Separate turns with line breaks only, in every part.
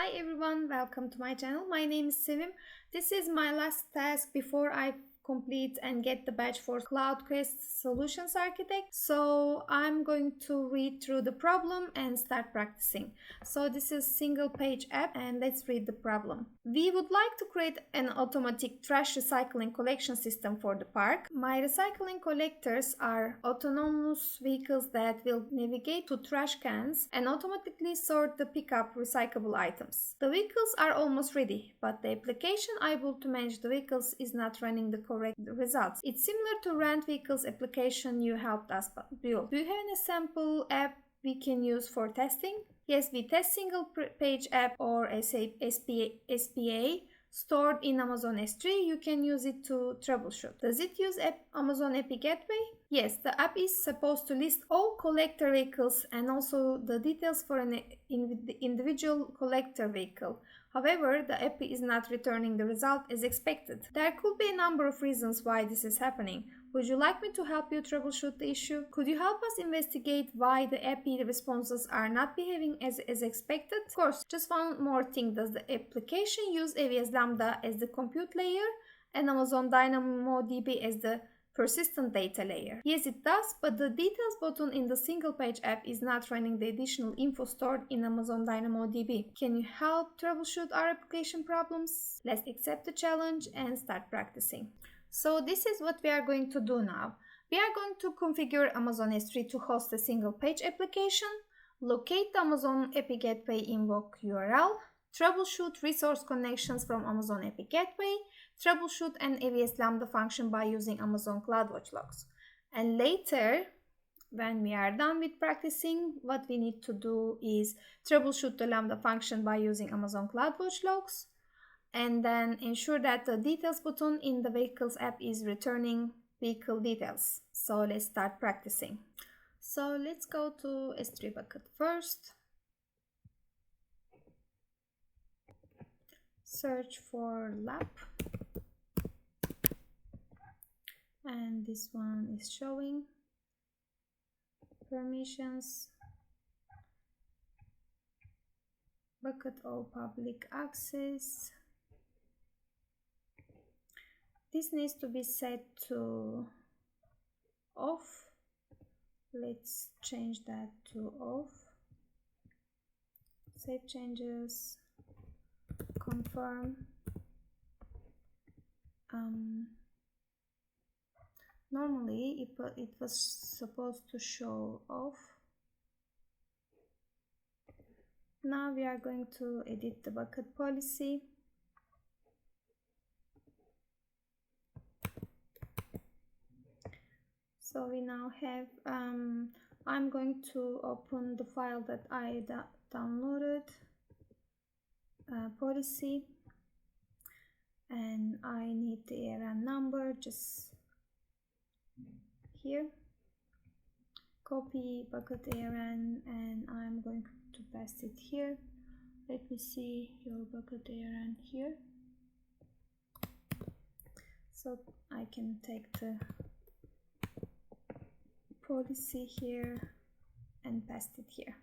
Hi everyone, welcome to my channel. My name is Sevim. This is my last task before I complete and get the badge for Cloud Quest Solutions Architect. So I'm going to read through the problem and start practicing. So this is single page app and let's read the problem. We would like to create an automatic trash recycling collection system for the park. My recycling collectors are autonomous vehicles that will navigate to trash cans and automatically sort the pickup recyclable items. The vehicles are almost ready, but the application able to manage the vehicles is not running the correct results. It's similar to Rent Vehicles application you helped us build. Do you have a sample app we can use for testing? Yes, we test single page app or SPA stored in Amazon S3. You can use it to troubleshoot. Does it use Amazon API Gateway? Yes, the app is supposed to list all collector vehicles and also the details for an individual collector vehicle. However, the API is not returning the result as expected. There could be a number of reasons why this is happening. Would you like me to help you troubleshoot the issue? Could you help us investigate why the API responses are not behaving as expected? Of course, just one more thing. Does the application use AWS Lambda as the compute layer and Amazon DynamoDB as the persistent data layer? Yes, it does, but the details button in the single page app is not running the additional info stored in Amazon DynamoDB. Can you help troubleshoot our application problems? Let's accept the challenge and start practicing. So this is what we are going to do now. We are going to configure Amazon S3 to host a single page application, locate the Amazon API Gateway invoke URL, troubleshoot resource connections from Amazon API Gateway, troubleshoot an AWS Lambda function by using Amazon CloudWatch logs. And later, when we are done with practicing, what we need to do is troubleshoot the Lambda function by using Amazon CloudWatch logs, and then ensure that the details button in the vehicles app is returning vehicle details. So let's start practicing. So let's go to S3 bucket first. Search for lab. And this one is showing permissions. Bucket all public access. This needs to be set to off. Let's change that to off. Save changes. Confirm. Normally it was supposed to show off. Now we are going to edit the bucket policy. So we now have, I'm going to open the file that I downloaded, policy, and I need the ARN number just here. Copy bucket ARN and I'm going to paste it here. Let me see your bucket ARN here. So I can take the policy here and paste it here.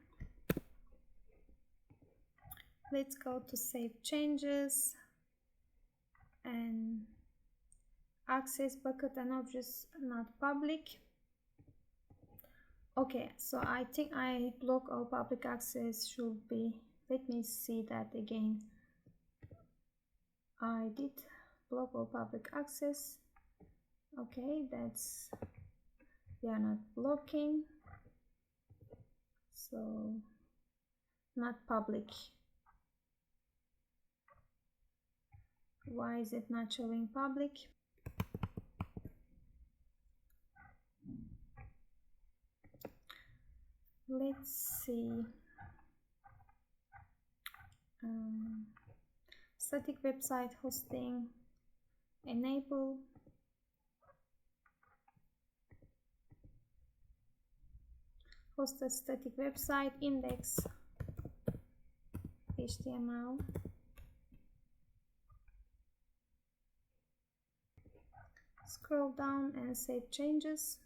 Let's go to save changes and access bucket and objects not public. Okay, so I think I block all public access should be, let me see that again. I did block all public access. Okay, that's, we are not blocking, so not public. Why is it not showing public? Let's see. Static website hosting, enable. Host a static website, index HTML. Scroll down and save changes.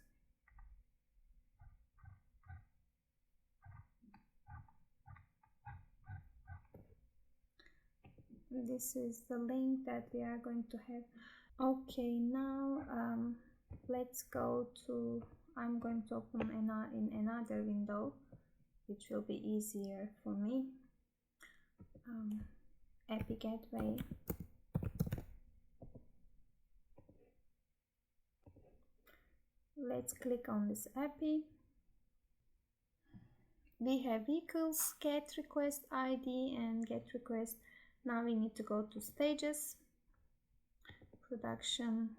this is the link that we are going to have. Okay, now let's go to, I'm going to open in another window, which will be easier for me. API Gateway. Let's click on this API. We have vehicles, get request ID and get request. Now we need to go to stages, production.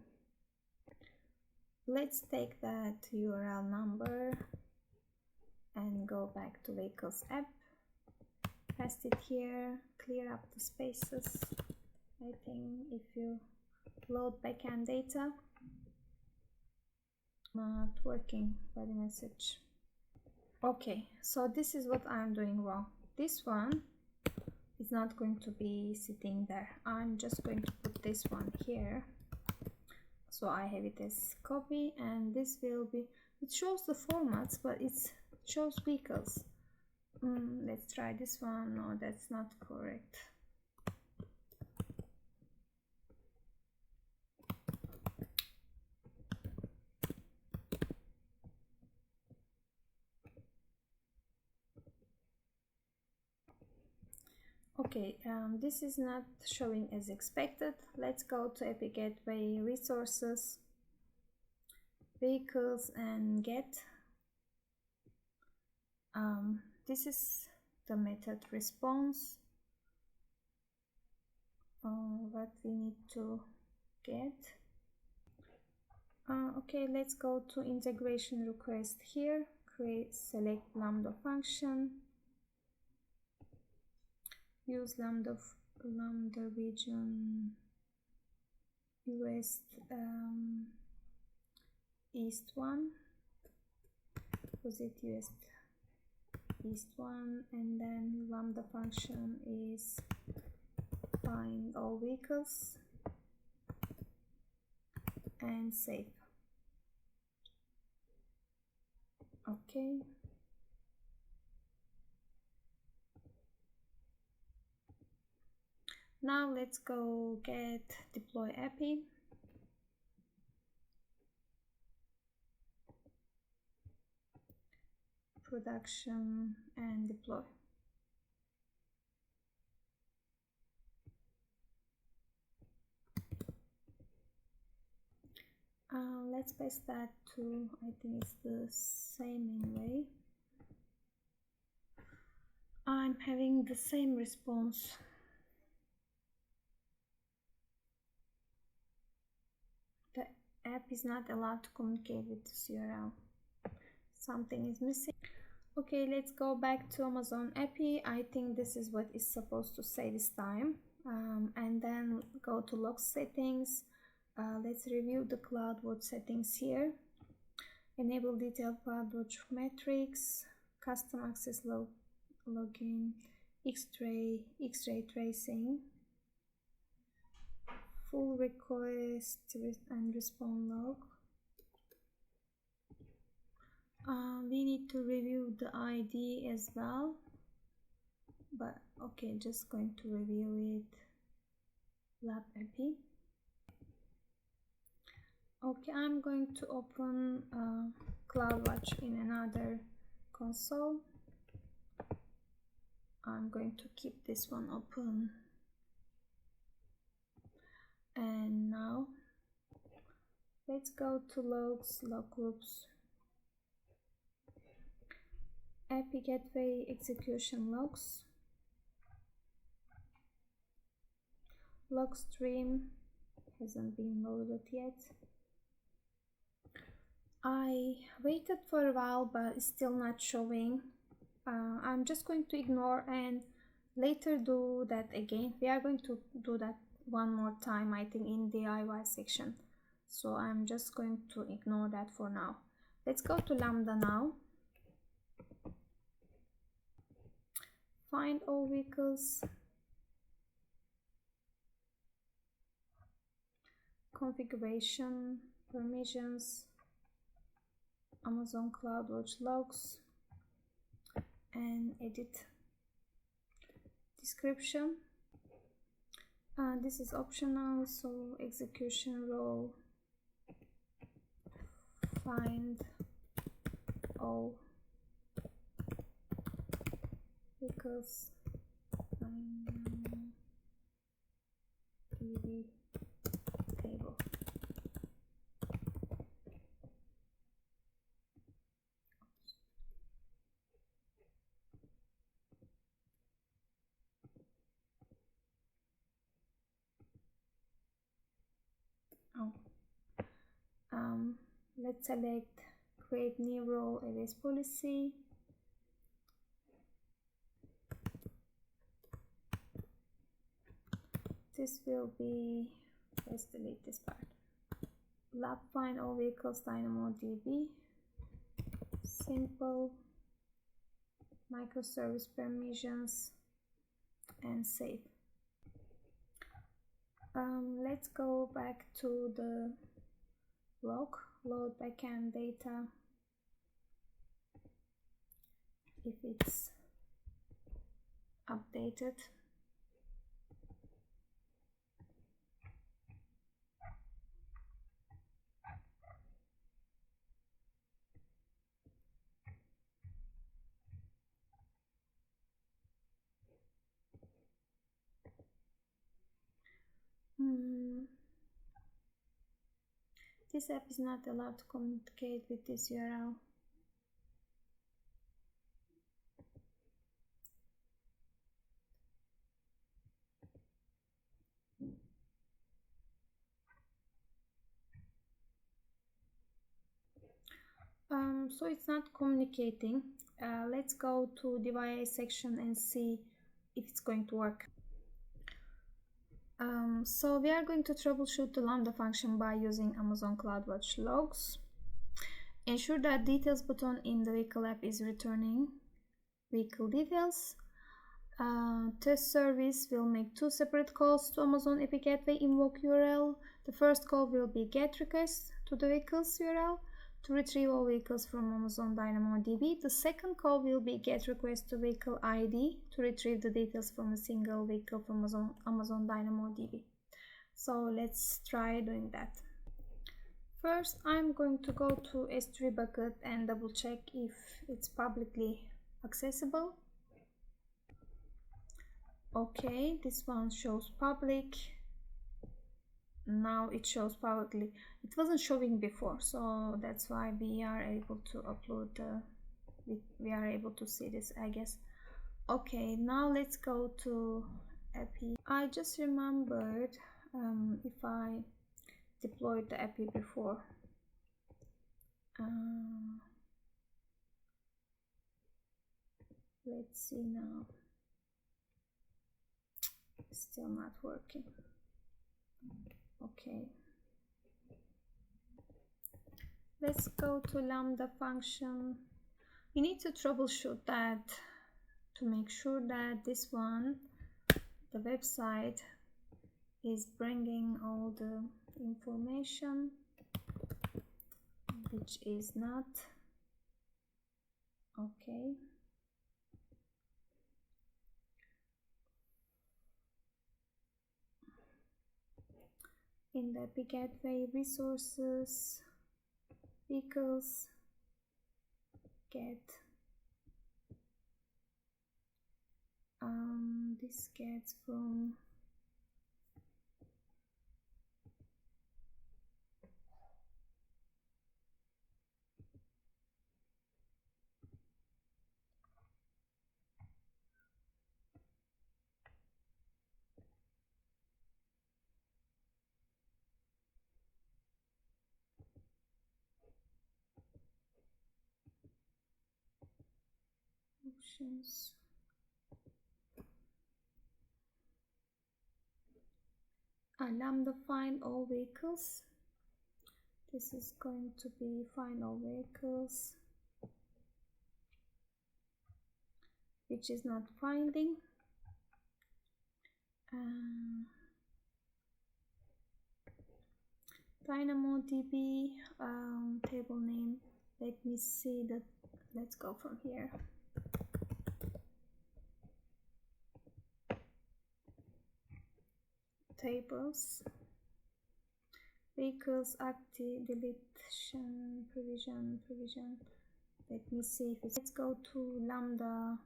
Let's take that URL number and go back to vehicles app. Paste it here, clear up the spaces. I think if you load backend data, not working by the message. Okay, so this is what I'm doing wrong. This one is not going to be sitting there. I'm just going to put this one here. So I have it as copy, and this will be, it shows the formats, but it shows vehicles. Let's try this one. No, that's not correct. Okay, this is not showing as expected. Let's go to API Gateway, resources, vehicles, and get. This is the method response. What we need to get. Okay, let's go to integration request here. Select Lambda function. Use Lambda region US East 1. Was it US East 1? And then Lambda function is find all vehicles and save. Okay. Now let's go get deploy API. Production and deploy. Let's paste that to, I think it's the same anyway. I'm having the same response. The app is not allowed to communicate with this URL. Something is missing. Okay, let's go back to Amazon API. I think this is what it's supposed to say this time. And then go to log settings. Let's review the CloudWatch settings here. Enable detailed CloudWatch metrics, custom access login, X-ray tracing, full request and response log. We need to review the ID as well, but okay, just going to review it. Lab API. Okay, I'm going to open CloudWatch in another console. I'm going to keep this one open. And now let's go to logs, log groups, API Gateway execution logs, log stream hasn't been loaded yet. I waited for a while, but it's still not showing. I'm just going to ignore and later do that again. We are going to do that one more time, I think, in the DIY section. So I'm just going to ignore that for now. Let's go to Lambda now. Find all vehicles. Configuration, permissions, Amazon CloudWatch logs, and edit. Description. This is optional, so execution role find all vehicles DB table. Let's select create new role AWS policy. This will be, let's delete this part. Lab find all vehicles DynamoDB. Simple. Microservice permissions and save. Let's go back to the log, load backend data if it's updated. This app is not allowed to communicate with this URL. So it's not communicating. Let's go to device section and see if it's going to work. So we are going to troubleshoot the Lambda function by using Amazon CloudWatch logs. Ensure that details button in the vehicle app is returning vehicle details. Test service will make two separate calls to Amazon API Gateway invoke URL. The first call will be GET request to the vehicle's URL to retrieve all vehicles from Amazon DynamoDB. The second call will be GET request to vehicle ID to retrieve the details from a single vehicle from Amazon DynamoDB. So let's try doing that. First, I'm going to go to S3 bucket and double check if it's publicly accessible. Okay, this one shows public. Now it shows publicly. It wasn't showing before, so that's why we are able to upload we are able to see this, I guess. Okay, now let's go to API. I just remembered if I deployed the API before. Let's see now. Still not working. Okay, let's go to Lambda function. We need to troubleshoot that to make sure that this one, the website, is bringing all the information, which is not. Okay. In the API Gateway resources, vehicles, get this gets from options. Lambda find all vehicles. This is going to be find all vehicles, which is not finding. DynamoDB table name. Let me see that. Let's go from here. tables, vehicles, active, deletion, provision. Let me see if it's, let's go to Lambda.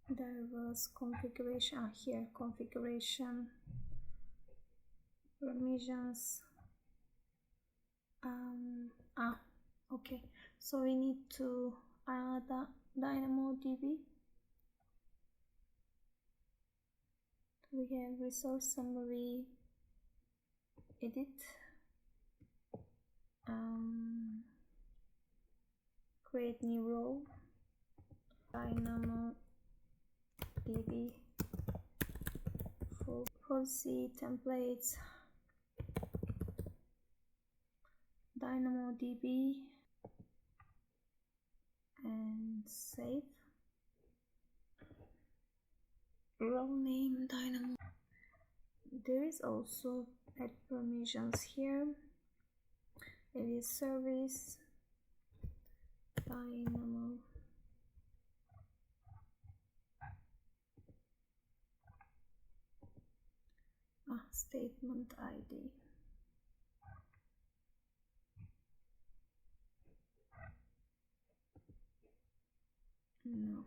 There was configuration, here, configuration, permissions, okay, so we need to add a DynamoDB. We have resource summary, edit, create new row, DynamoDB, policy, templates, DynamoDB, and save. Role name Dynamo. There is also add permissions here. It is service Dynamo. Statement ID. No.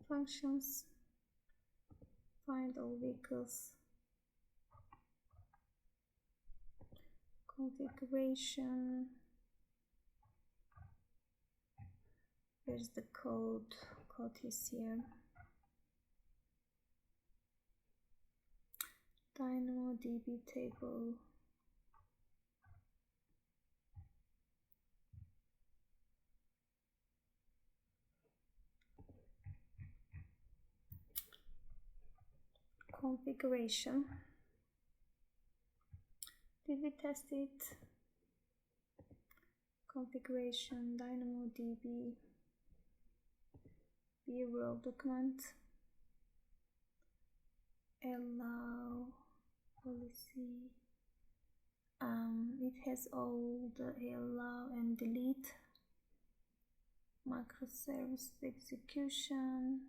Functions, find all vehicles, configuration, where's the code is here, DynamoDB table, configuration. Did we test it? Configuration, DynamoDB, bureau document, allow, policy. It has all the allow and delete, microservice execution,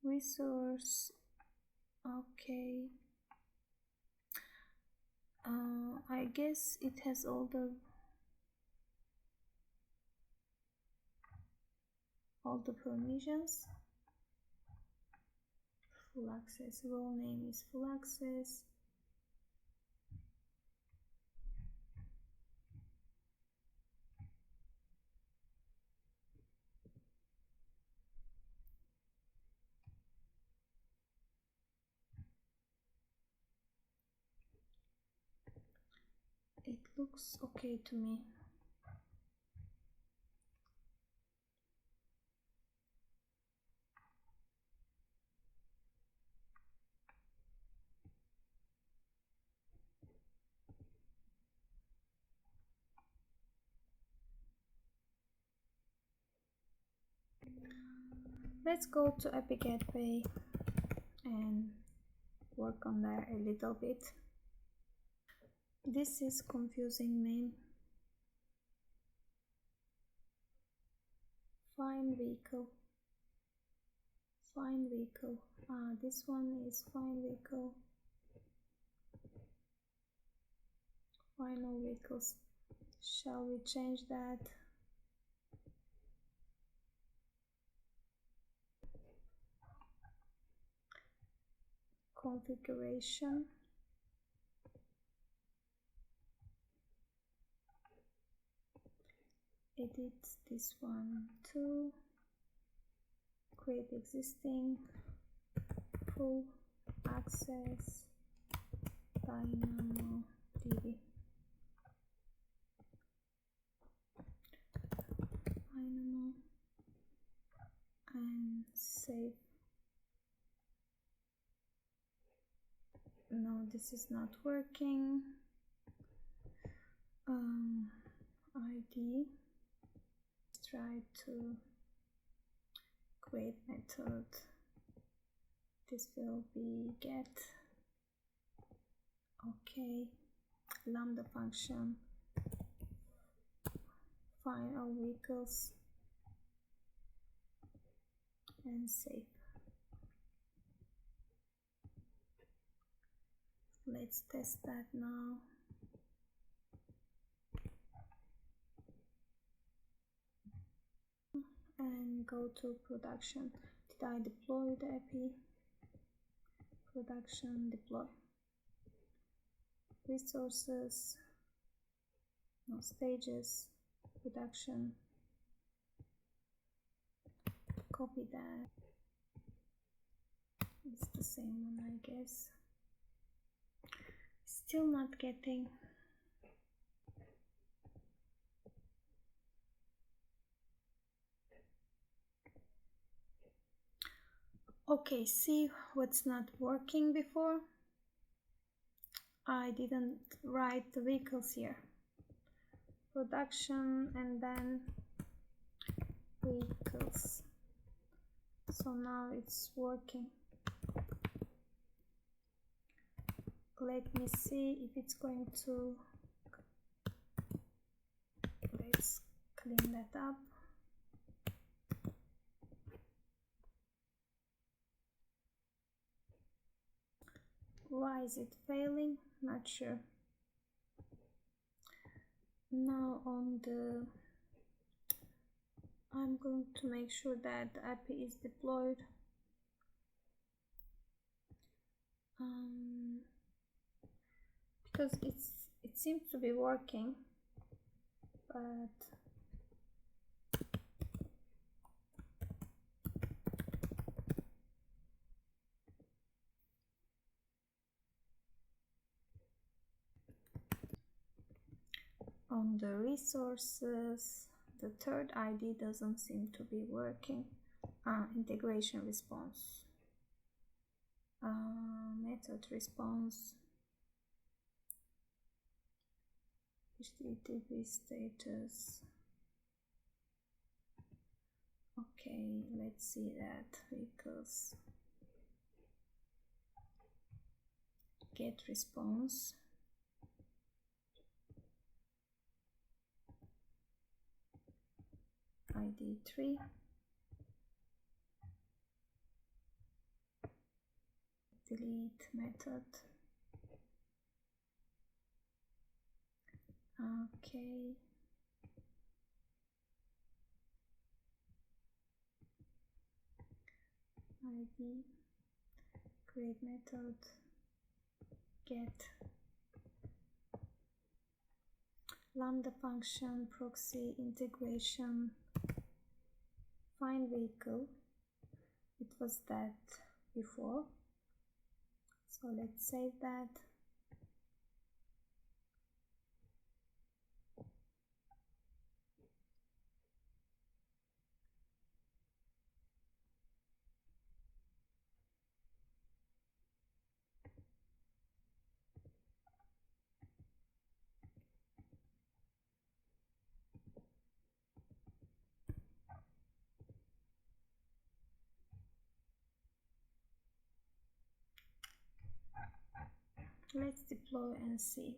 resource. Okay. I guess it has all the permissions. Full access, role name is full access. It looks okay to me. Let's go to Epic Gateway and work on there a little bit. This is confusing me. Find vehicle. Find vehicle. This one is find vehicle. Final vehicles. Shall we change that? Configuration. Edit this one too. Create existing. Full access. DynamoDB. Dynamo. And save. No, this is not working. ID. Try to create method. This will be get. Okay. Lambda function. Find all vehicles and save. Let's test that now. And go to production. Did I deploy the API? Production, deploy. Resources, no, stages, production. Copy that. It's the same one, I guess. Still not getting. Okay, see what's not working before? I didn't write the vehicles here. Production and then vehicles. So now it's working. Let me see if it's going to. Let's clean that up. Why is it failing? Not sure. Now on the, I'm going to make sure that the API is deployed. Because it seems to be working, but on the resources, the third ID doesn't seem to be working. Integration response, method response, HTTP status. Okay, let's see that. Vehicles, get response. ID 3. Delete method. Okay. ID, create method, get Lambda function, proxy, integration, find vehicle. It was that before, so let's save that. Let's deploy and see.